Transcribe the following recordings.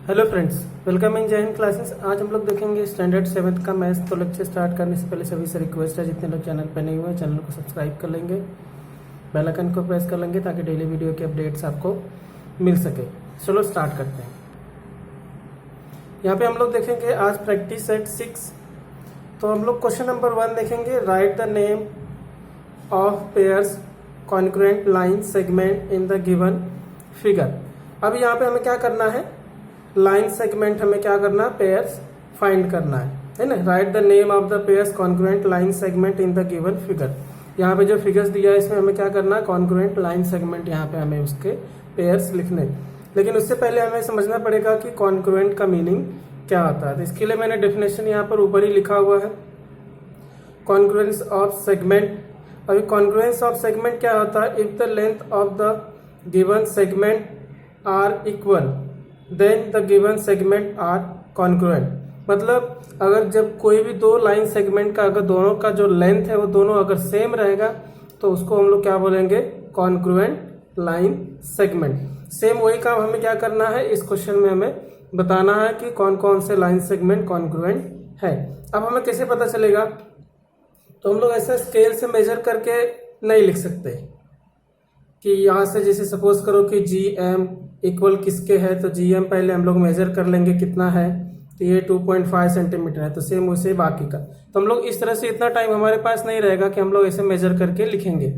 Hello friends, welcome in जय Hind classes. आज हम लोग देखेंगे स्टैंडर्ड 7th का मैथ्स। तो लेक्चर स्टार्ट करने से पहले सभी से रिक्वेस्ट है, जितने लोग चैनल पर नहीं हुए चैनल को सब्सक्राइब कर लेंगे, बेल आइकन को प्रेस कर लेंगे ताकि डेली वीडियो के अपडेट्स आपको मिल सके। चलो स्टार्ट करते हैं। यहाँ पे हम लोग देखेंगे आज प्रैक्टिस सेट 6। तो हम लोग क्वेश्चन नंबर 1 देखेंगे। Right the name of pairs congruent line segment in the given figure. अब यहाँ पे हमें क्या करना है, लाइन सेगमेंट हमें क्या करना है, पेयर्स फाइंड करना है ना। Right the name of the pairs congruent line segment in the given figure. यहाँ पे जो फिगर्स दिया है इसमें हमें क्या करना है, कॉन्ग्रुएंट लाइन सेगमेंट यहाँ पे हमें उसके पेयर्स लिखने। लेकिन उससे पहले हमें समझना पड़ेगा कि कॉन्ग्रुएंट का मीनिंग क्या होता है। तो इसके लिए मैंने डेफिनेशन यहाँ पर ऊपर ही लिखा हुआ है, कॉन्ग्रुएंस ऑफ सेगमेंट। अभी कॉन्ग्रुएंस ऑफ सेगमेंट क्या होता है, if the length of the given segment are equal then the given segment are congruent. मतलब अगर जब कोई भी दो लाइन सेगमेंट का अगर दोनों का जो लेंथ है वो दोनों अगर सेम रहेगा तो उसको हम लोग क्या बोलेंगे, कॉन्ग्रुएंट लाइन सेगमेंट। सेम वही काम हमें क्या करना है, इस क्वेश्चन में हमें बताना है कि कौन कौन से लाइन सेगमेंट कॉन्ग्रुएंट है। अब हमें कैसे पता चलेगा, तो हम लोग ऐसा स्केल से मेजर करके नहीं लिख सकते कि यहाँ से जैसे सपोज करो कि जी एम इक्वल किसके है, तो जी एम पहले हम लोग मेजर कर लेंगे कितना है, तो ये 2.5 सेंटीमीटर है। तो सेम वैसे बाकी का, तो हम लोग इस तरह से इतना टाइम हमारे पास नहीं रहेगा कि हम लोग ऐसे मेजर करके लिखेंगे।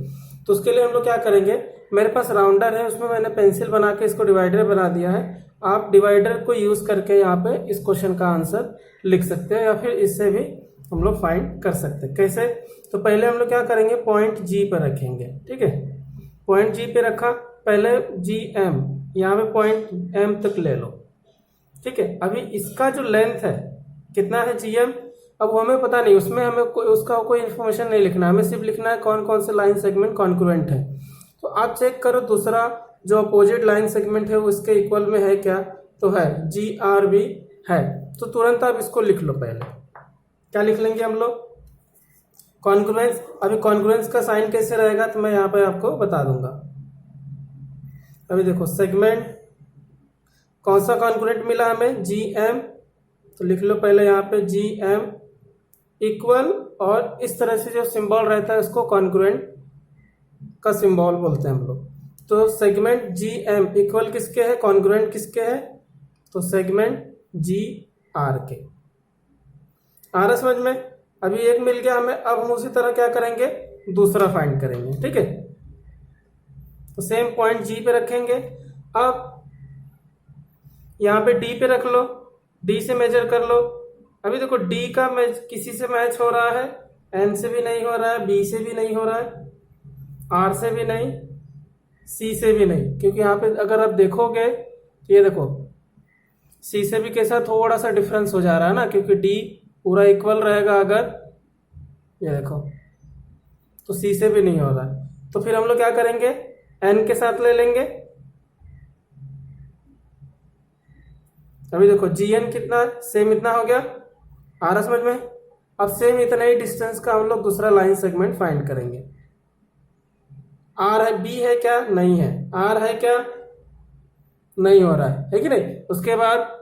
तो उसके लिए हम लोग क्या करेंगे, मेरे पास राउंडर है, उसमें मैंने पेंसिल बना के इसको डिवाइडर बना दिया है। आप डिवाइडर को यूज करके यहाँ पे इस क्वेश्चन का आंसर लिख सकते हैं या फिर इससे भी हम लोग फाइंड कर सकते हैं। कैसे, तो पहले हम लोग क्या करेंगे, पॉइंट जी पर रखेंगे। ठीक है, पॉइंट जी पे रखा, पहले जी एम, यहाँ पे पॉइंट एम तक ले लो। ठीक है, अभी इसका जो लेंथ है कितना है, जी एम। अब वो हमें पता नहीं, उसमें हमें उसका कोई इन्फॉर्मेशन नहीं लिखना, हमें सिर्फ लिखना है कौन कौन से लाइन सेगमेंट कॉन्ग्रुएंट है। तो आप चेक करो दूसरा जो अपोजिट लाइन सेगमेंट है वो इसके इक्वल में है क्या, तो है, जी आर भी है। तो तुरंत आप इसको लिख लो। पहले क्या लिख लेंगे हम लोग, कॉन्ग्रुएंस। अभी कॉन्ग्रुएंस का साइन कैसे रहेगा तो मैं यहाँ पे आपको बता दूंगा। अभी देखो सेगमेंट कौन सा कॉन्ग्रुएंट मिला हमें, जी एम। तो लिख लो पहले यहाँ पे जी एम इक्वल, और इस तरह से जो सिंबल रहता है उसको कॉन्ग्रुएंट का सिंबल बोलते हैं हम लोग। तो सेगमेंट जी एम इक्वल किसके है, कॉन्ग्रुएंट किसके है, तो सेगमेंट जी आर के। आ रहा समझ में। अभी एक मिल गया हमें, अब हम उसी तरह क्या करेंगे, दूसरा फाइंड करेंगे। ठीक है, तो सेम पॉइंट जी पे रखेंगे। अब यहाँ पे डी पे रख लो, डी से मेजर कर लो। अभी देखो डी का किसी से मैच हो रहा है, एन से भी नहीं हो रहा है, बी से भी नहीं हो रहा है, आर से भी नहीं, सी से भी नहीं। क्योंकि यहाँ पे अगर आप देखोगे तो ये देखो सी से भी कैसा थोड़ा सा डिफरेंस हो जा रहा है ना, क्योंकि डी पूरा इक्वल रहेगा अगर, ये देखो, तो सी से भी नहीं हो रहा है। तो फिर हम लोग क्या करेंगे, एन के साथ ले लेंगे। अभी देखो जी एन कितना, सेम इतना हो गया, आ रहा समझ में। अब सेम इतना ही डिस्टेंस का हम लोग दूसरा लाइन सेगमेंट फाइंड करेंगे। आर है, बी है क्या, नहीं है, आर है क्या, नहीं हो रहा है कि नहीं। उसके बाद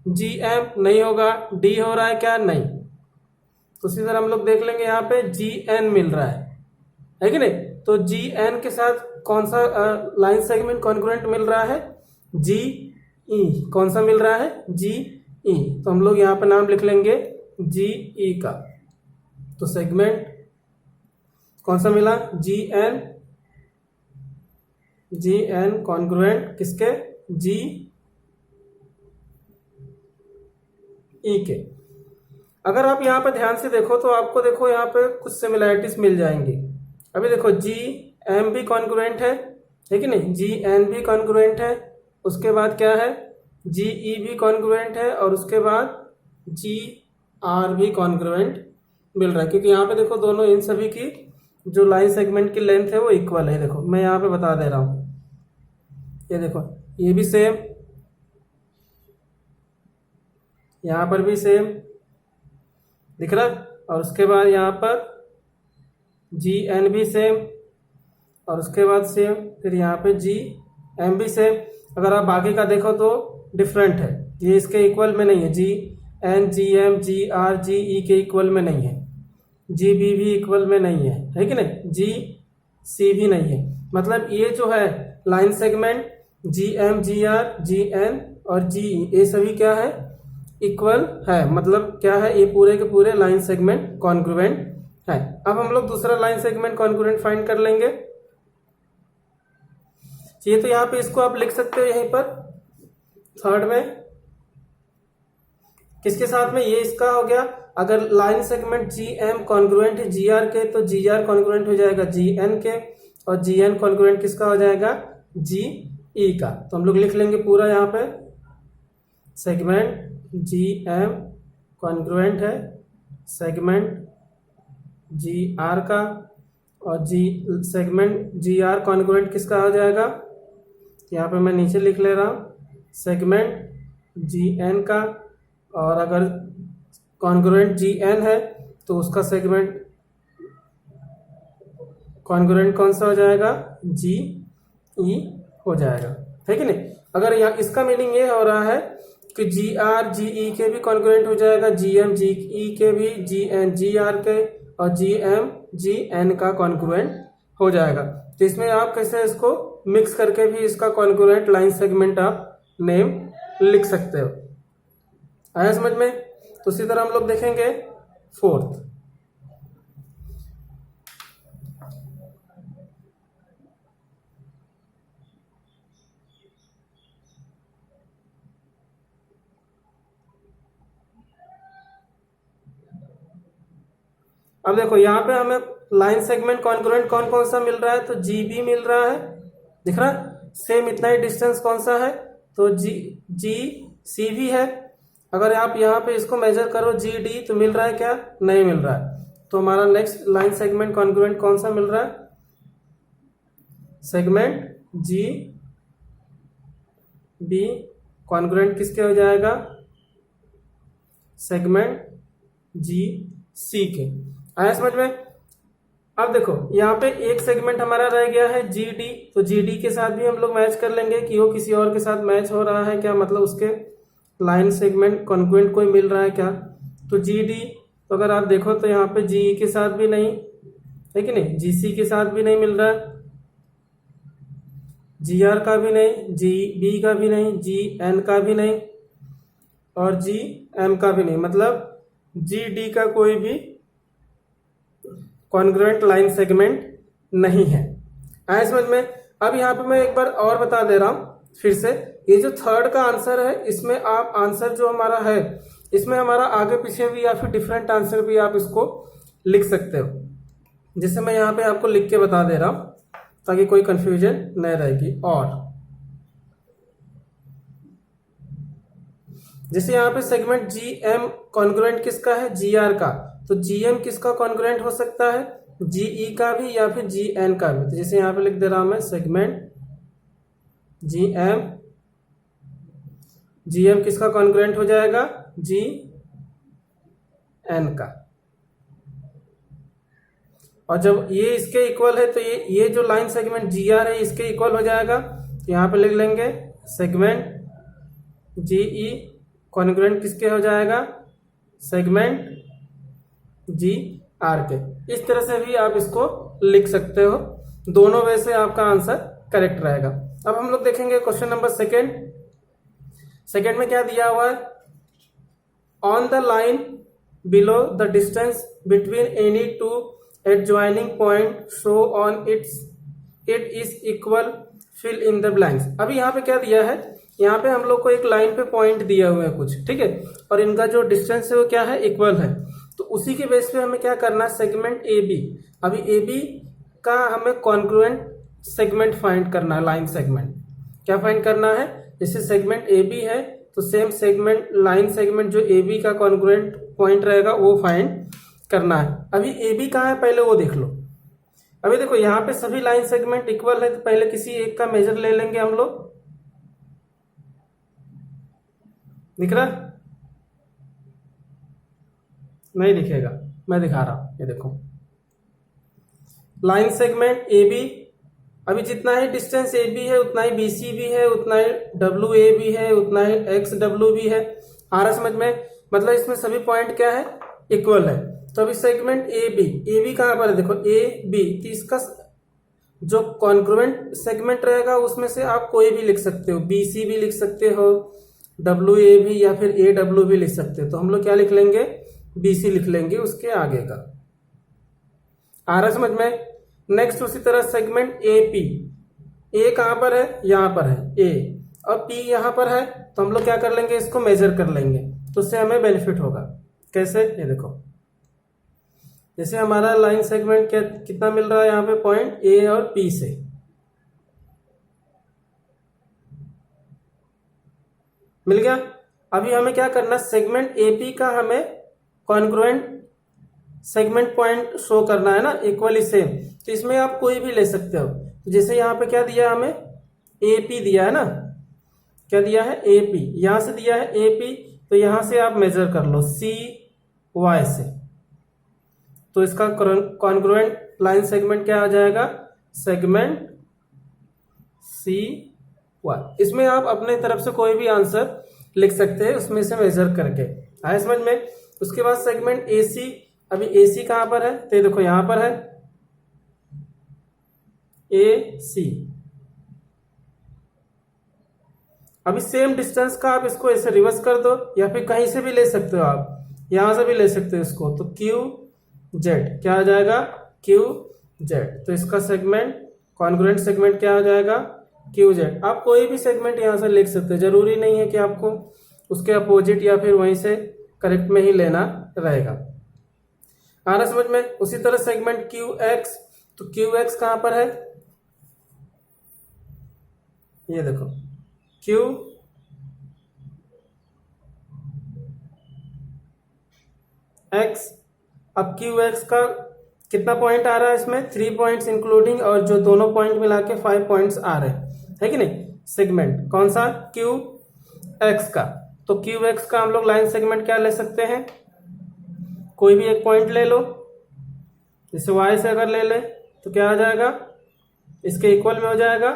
जी एम नहीं होगा, डी हो रहा है क्या, नहीं। तो इसी तरह हम लोग देख लेंगे, यहाँ पे जी एन मिल रहा है कि नहीं। तो जी एन के साथ कौन सा लाइन सेगमेंट कॉन्ग्रुएंट मिल रहा है, जी ई। कौन सा मिल रहा है, जी ई। तो हम लोग यहाँ पे नाम लिख लेंगे जी ई का। तो सेगमेंट कौन सा मिला, जी एन, जी एन कॉन्ग्रुएंट किसके, जी ई के। अगर आप यहाँ पे ध्यान से देखो तो आपको देखो यहाँ पे कुछ सिमिलैरिटीज मिल जाएंगी। अभी देखो जी एम भी कॉन्ग्रुएंट है कि नहीं, जी एन भी कॉन्ग्रुएंट है। उसके बाद क्या है, जी ई भी कॉन्ग्रुएंट है, और उसके बाद जी आर भी कॉन्ग्रुएंट मिल रहा है। क्योंकि यहाँ पे देखो दोनों इन सभी की जो लाइन सेगमेंट की लेंथ है वो इक्वल है। देखो मैं यहाँ पे बता दे रहा हूँ, ये देखो ये भी सेम, यहाँ पर भी सेम दिख रहा है, और उसके बाद यहाँ पर जी एन भी सेम, और उसके बाद सेम, फिर यहाँ पे जी एम भी सेम। अगर आप आगे का देखो तो डिफरेंट है, ये इसके इक्वल में नहीं है, G N G M G R G E के इक्वल में नहीं है, जी बी भी इक्वल में नहीं है कि नहीं, जी सी भी नहीं है। मतलब ये जो है line segment G M G R G N और जी ई, ये सभी क्या है, इक्वल है। मतलब क्या है, ये पूरे के पूरे लाइन सेगमेंट कॉन्ग्रुएंट है। अब हम लोग दूसरा लाइन सेगमेंट कॉन्ग्रुएंट फाइंड कर लेंगे। ये तो यहाँ पे इसको आप लिख सकते हो यहीं पर थर्ड में, किसके साथ में, ये इसका हो गया। अगर line segment G M congruent है जी आर के, तो जी आर कॉन्ग्रुएंट हो जाएगा जी एन के, और जी एन कॉन्ग्रुएंट किसका हो जाएगा, जी ई का। तो हम लोग लिख लेंगे पूरा यहाँ पे, सेगमेंट जी एम कॉन्ग्रुएंट है सेगमेंट जी आर का, और जी सेगमेंट जी आर कॉन्ग्रुएंट किसका हो जाएगा, यहाँ पे मैं नीचे लिख ले रहा हूँ, सेगमेंट जी एन का। और अगर कॉन्ग्रुएंट जी एन है तो उसका सेगमेंट कॉन्ग्रुएंट कौन सा हो जाएगा, जी ई हो जाएगा, है कि नहीं। अगर यहाँ इसका मीनिंग ये हो रहा है कि जी आर जी ई के भी कॉन्ग्रुएंट हो जाएगा, जी एम जी ई के भी, जी एन जी आर के, और जी एम जी एन का कॉन्ग्रुएंट हो जाएगा। तो इसमें आप कैसे इसको मिक्स करके भी इसका कॉन्ग्रुएंट लाइन सेगमेंट आप नेम लिख सकते हो। आया समझ में। तो इसी तरह हम लोग देखेंगे फोर्थ। अब देखो यहाँ पे हमें लाइन सेगमेंट कॉन्ग्रुएंट कौन कौन सा मिल रहा है, तो जी बी मिल रहा है, दिख रहा है, सेम इतना ही डिस्टेंस कौन सा है, तो जी जी सी भी है। अगर आप यहाँ पे इसको मेजर करो जी डी, तो मिल रहा है क्या, नहीं मिल रहा है। तो हमारा नेक्स्ट लाइन सेगमेंट कॉन्ग्रुएंट कौन सा मिल रहा है, सेगमेंट जी बी कॉन्ग्रुएंट किसके हो जाएगा, सेगमेंट जी सी के। आया समझ में। अब देखो यहाँ पे एक सेगमेंट हमारा रह गया है जी डी, तो जी डी के साथ भी हम लोग मैच कर लेंगे कि वो किसी और के साथ मैच हो रहा है क्या, मतलब उसके लाइन सेगमेंट कॉन्ग्रुएंट कोई मिल रहा है क्या। तो जी डी, तो अगर आप देखो तो यहाँ पे जी के साथ भी नहीं है कि नहीं, जी सी के साथ भी नहीं मिल रहा है, जी आर का भी नहीं, जी बी का भी नहीं, जी एन का भी नहीं, और जी एम का भी नहीं। मतलब जी डी का कोई भी कॉन्ग्रुएंट लाइन सेगमेंट नहीं है। आया समझ में। अब यहाँ पे मैं एक बार और बता दे रहा हूं फिर से, ये जो थर्ड का आंसर है, इसमें आप आंसर जो हमारा है, इसमें हमारा आगे पीछे भी या फिर डिफरेंट आंसर भी आप इसको लिख सकते हो। जैसे मैं यहाँ पे आपको लिख के बता दे रहा हूं ताकि कोई कंफ्यूजन नहीं रहेगी। और जैसे यहाँ पे सेगमेंट जी एम कॉन्ग्रुएंट किसका है, जी आर का, तो जी एम किसका कॉन्ग्रुएंट हो सकता है, जी ई का भी या फिर जी एन का भी। तो जैसे यहाँ पे लिख दे रहा हूं मैं, सेगमेंट जी एम किसका कॉन्ग्रुएंट हो जाएगा, जी एन का। और जब ये इसके इक्वल है तो ये जो लाइन सेगमेंट जी आर है इसके इक्वल हो जाएगा। तो यहाँ पे लिख लेंगे सेगमेंट जी ई कॉन्ग्रुएंट किसके हो जाएगा, सेगमेंट जी आर के। इस तरह से भी आप इसको लिख सकते हो, दोनों वे से आपका आंसर करेक्ट रहेगा। अब हम लोग देखेंगे क्वेश्चन नंबर सेकेंड में क्या दिया हुआ है, on the line below the distance between any two adjoining point show on it is equal, fill in the blanks. अभी यहाँ पे क्या दिया है, यहाँ पे हम लोग को एक लाइन पे पॉइंट दिया हुआ है कुछ, ठीक है, और इनका जो डिस्टेंस है वो क्या है, इक्वल है। तो उसी के बेस पे हमें क्या करना है, सेगमेंट ए बी। अभी ए बी का हमें कॉन्ग्रुएंट सेगमेंट फाइंड करना है, लाइन सेगमेंट क्या फाइंड करना है, जैसे सेगमेंट ए बी है तो सेम सेगमेंट लाइन सेगमेंट जो ए बी का कॉन्ग्रुएंट पॉइंट रहेगा वो फाइंड करना है। अभी ए बी कहाँ है पहले वो देख लो। अभी देखो यहाँ पे सभी लाइन सेगमेंट इक्वल है, तो पहले किसी एक का मेजर ले लेंगे हम लोग। दिख रहा नहीं, दिखेगा, मैं दिखा रहा हूं, ये देखो लाइन सेगमेंट ए बी अभी जितना ही डिस्टेंस ए बी है उतना ही बी सी भी है, उतना ही डब्ल्यू ए भी है, उतना ही एक्स डब्ल्यू भी है। आ रहा समझ में? मतलब इसमें सभी पॉइंट क्या है, इक्वल है। तो अभी सेगमेंट ए बी कहां पर है, देखो ए बी, तो इसका जो कॉन्ग्रुएंट सेगमेंट रहेगा उसमें से आप कोई भी लिख सकते हो, बी सी भी लिख सकते हो, डब्ल्यू ए भी, या फिर ए डब्ल्यू भी लिख सकते हो। तो हम लोग क्या लिख लेंगे, बी सी लिख लेंगे उसके आगे का। आ रहा समझ में? नेक्स्ट उसी तरह सेगमेंट ए पी, ए कहां पर है, यहां पर है ए, और पी यहां पर है। तो हम लोग क्या कर लेंगे, इसको मेजर कर लेंगे, तो उससे हमें बेनिफिट होगा। कैसे, ये देखो, जैसे हमारा लाइन सेगमेंट कितना मिल रहा है यहाँ पे, पॉइंट ए और पी से। मिल गया। अभी हमें क्या करना, सेगमेंट एपी का हमें कॉन्ग्रुएंट सेगमेंट पॉइंट शो करना है ना, इक्वली सेम। तो इसमें आप कोई भी ले सकते हो। जैसे यहाँ पे क्या दिया हमें, एपी दिया है ना, क्या दिया है, एपी, यहां से दिया है एपी, तो यहां से आप मेजर कर लो सी वाई से। तो इसका कॉन्ग्रुएंट लाइन सेगमेंट क्या आ जाएगा, सेगमेंट सी वाई। इसमें आप अपने तरफ से कोई भी आंसर लिख सकते हैं उसमें से मेजर करके। आए समझ में? उसके बाद सेगमेंट ए सी, अभी ए सी कहां पर है, तो देखो यहां पर है ए सी। अभी सेम डिस्टेंस का आप इसको ऐसे रिवर्स कर दो, या फिर कहीं से भी ले सकते हो, आप यहां से भी ले सकते हो इसको। तो क्यू जेड क्या आ जाएगा, क्यू जेड। तो इसका सेगमेंट कॉन्ग्रुएंट सेगमेंट क्या आ जाएगा, क्यू जेड। आप कोई भी सेगमेंट यहां से लिख सकते हो, जरूरी नहीं है कि आपको उसके अपोजिट या फिर वहीं से करेक्ट में ही लेना रहेगा। आ रहा समझ में? उसी तरह सेगमेंट क्यू एक्स, तो क्यू एक्स कहां पर है, ये देखो क्यू एक्स। अब क्यू एक्स का कितना पॉइंट आ रहा है इसमें, 3 पॉइंट्स इंक्लूडिंग, और जो दोनों पॉइंट मिला के 5 पॉइंट्स आ रहे हैं, है कि नहीं। सेगमेंट कौन सा, क्यू एक्स का। तो क्यू एक्स का हम लोग लाइन सेगमेंट क्या ले सकते हैं, कोई भी एक पॉइंट ले लो। जैसे वाई से अगर ले ले तो क्या आ जाएगा, इसके इक्वल में हो जाएगा।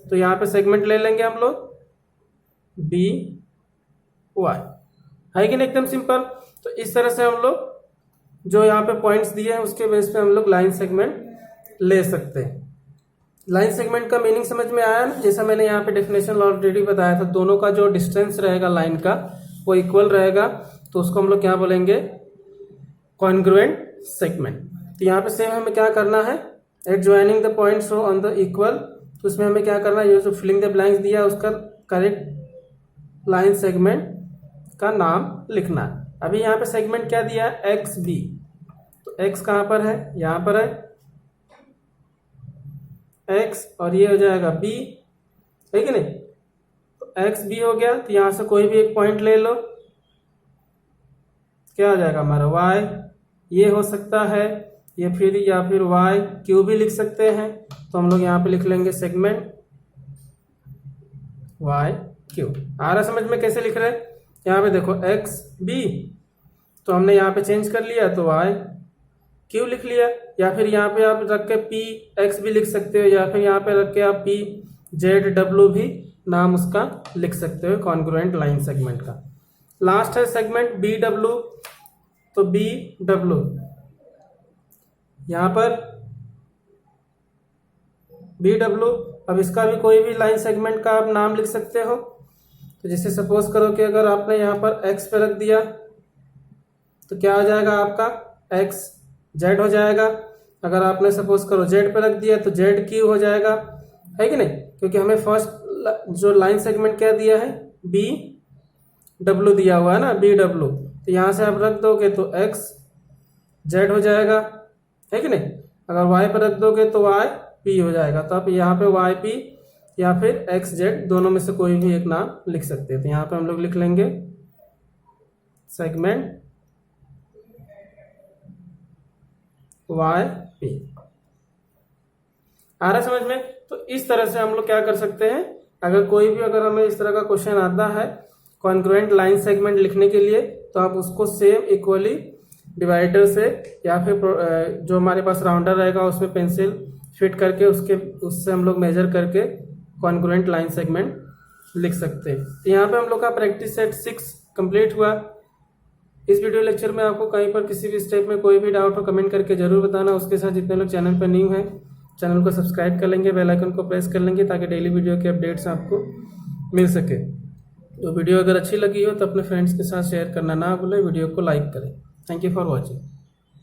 तो यहां पे सेगमेंट ले लेंगे हम लोग बी वाई, है कि नहीं, एकदम सिंपल। तो इस तरह से हम लोग जो यहाँ पे पॉइंट्स दिए हैं उसके बेस पे हम लोग लाइन सेगमेंट ले सकते हैं। लाइन सेगमेंट का मीनिंग समझ में आया ना, जैसा मैंने यहाँ पे डेफिनेशन ऑलरेडी बताया था, दोनों का जो डिस्टेंस रहेगा लाइन का वो इक्वल रहेगा, तो उसको हम लोग क्या बोलेंगे, कॉन्ग्रुएंट सेगमेंट। तो यहाँ पे सेम हमें क्या करना है, at joining the point show on the equal, तो उसमें हमें क्या करना है, ये जो फिलिंग द ब्लैंक्स दिया उसका करेक्ट लाइन सेगमेंट का नाम लिखना है। अभी यहाँ पे सेगमेंट क्या दिया है, एक्स बी, तो एक्स कहां पर है, यहां पर है एक्स, और ये हो जाएगा बी, है कि नहीं। तो एक्स बी हो गया, तो यहां से कोई भी एक पॉइंट ले लो, क्या हो जाएगा हमारा वाई, ये हो सकता है, ये फिर या फिर वाई क्यू भी लिख सकते हैं। तो हम लोग यहाँ पे लिख लेंगे सेगमेंट वाई क्यू। आ रहा समझ में कैसे लिख रहे हैं, यहाँ पे देखो एक्स बी, तो हमने यहाँ पे चेंज कर लिया तो वाई क्यू लिख लिया, या फिर यहाँ पे आप रख के पी एक्स भी लिख सकते हो, या फिर यहाँ पे रख के आप पी जेड डब्ल्यू भी नाम उसका लिख सकते हो, कॉन्ग्रुएंट लाइन सेगमेंट का। लास्ट है सेगमेंट बी डब्ल्यू, तो बी डब्ल्यू यहाँ पर बी डब्ल्यू। अब इसका भी कोई भी लाइन सेगमेंट का आप नाम लिख सकते हो। तो जैसे सपोज करो कि अगर आपने यहाँ पर एक्स पे रख दिया तो क्या हो जाएगा आपका, एक्स जेड हो जाएगा। अगर आपने सपोज करो जेड पे रख दिया तो जेड क्यू हो जाएगा, है कि नहीं, क्योंकि हमें फर्स्ट जो लाइन सेगमेंट क्या दिया है, बी डब्ल्यू दिया हुआ है ना, बी डब्ल्यू। तो यहाँ से आप रख दोगे तो एक्स जेड हो जाएगा, है कि नहीं। अगर वाई पर रख दोगे तो वाई पी हो जाएगा। तो आप यहाँ पे वाई पी या फिर एक्स जेड दोनों में से कोई भी एक नाम लिख सकते हैं। तो यहाँ पे हम लोग लिख लेंगे सेगमेंट वाई पी। आ रहा समझ में। तो इस तरह से हम लोग क्या कर सकते हैं, अगर हमें इस तरह का क्वेश्चन आता है कॉन्ग्रुएंट लाइन सेगमेंट लिखने के लिए, तो आप उसको सेम इक्वली डिवाइडर से या फिर जो हमारे पास राउंडर रहेगा उसमें पेंसिल फिट करके उससे हम लोग मेजर करके कॉन्ग्रुएंट लाइन सेगमेंट लिख सकते हैं। तो यहाँ पे हम लोग का प्रैक्टिस सेट 6 कंप्लीट हुआ। इस वीडियो लेक्चर में आपको कहीं पर किसी भी स्टेप में कोई भी डाउट हो कमेंट करके जरूर बताना। उसके साथ जितने लोग चैनल पर न्यू हैं चैनल को सब्सक्राइब कर लेंगे, बेल आइकन को प्रेस कर लेंगे ताकि डेली वीडियो के अपडेट्स आपको मिल सके। तो वीडियो अगर अच्छी लगी हो तो अपने फ्रेंड्स के साथ शेयर करना ना भूलें, वीडियो को लाइक करें। Thank you for watching.